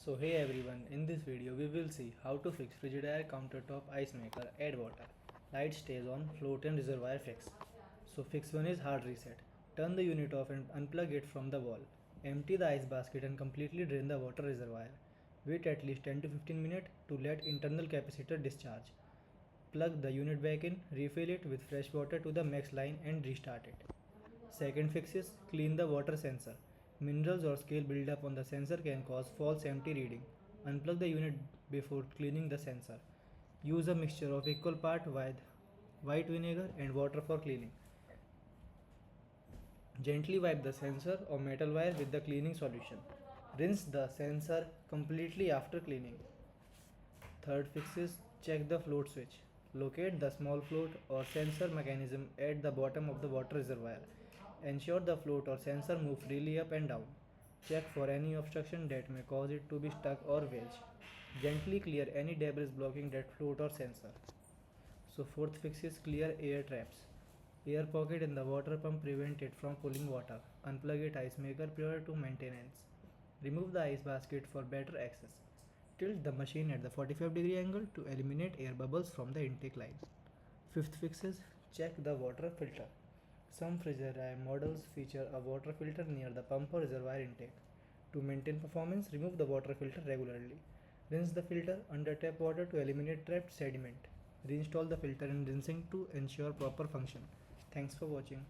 So hey everyone, in this video we will see how to fix Frigidaire countertop ice maker, add water, light stays on, float and reservoir fix. So fix 1 is hard reset. Turn the unit off and unplug it from the wall. Empty the ice basket and completely drain the water reservoir. Wait at least 10 to 15 minutes to let internal capacitor discharge. Plug the unit back in, refill it with fresh water to the max line and restart it. Second fix is clean the water sensor. Minerals or scale buildup on the sensor can cause false empty reading. Unplug the unit before cleaning the sensor. Use a mixture of equal part white vinegar and water for cleaning. Gently wipe the sensor or metal wire with the cleaning solution. Rinse the sensor completely after cleaning. Third fix is check the float switch. Locate the small float or sensor mechanism at the bottom of the water reservoir. Ensure the float or sensor move freely up and down. Check for any obstruction that may cause it to be stuck or wedged. Gently clear any debris blocking that float or sensor. So fourth fix is clear air traps. Air pocket in the water pump prevent it from pulling water. Unplug it ice maker prior to maintenance. Remove the ice basket for better access. Tilt the machine at the 45-degree angle to eliminate air bubbles from the intake line. Fifth fix is check the water filter. Some Frigidaire models feature a water filter near the pump or reservoir intake. To maintain performance, remove the water filter regularly. Rinse the filter under tap water to eliminate trapped sediment. Reinstall the filter and rinsing to ensure proper function. Thanks for watching.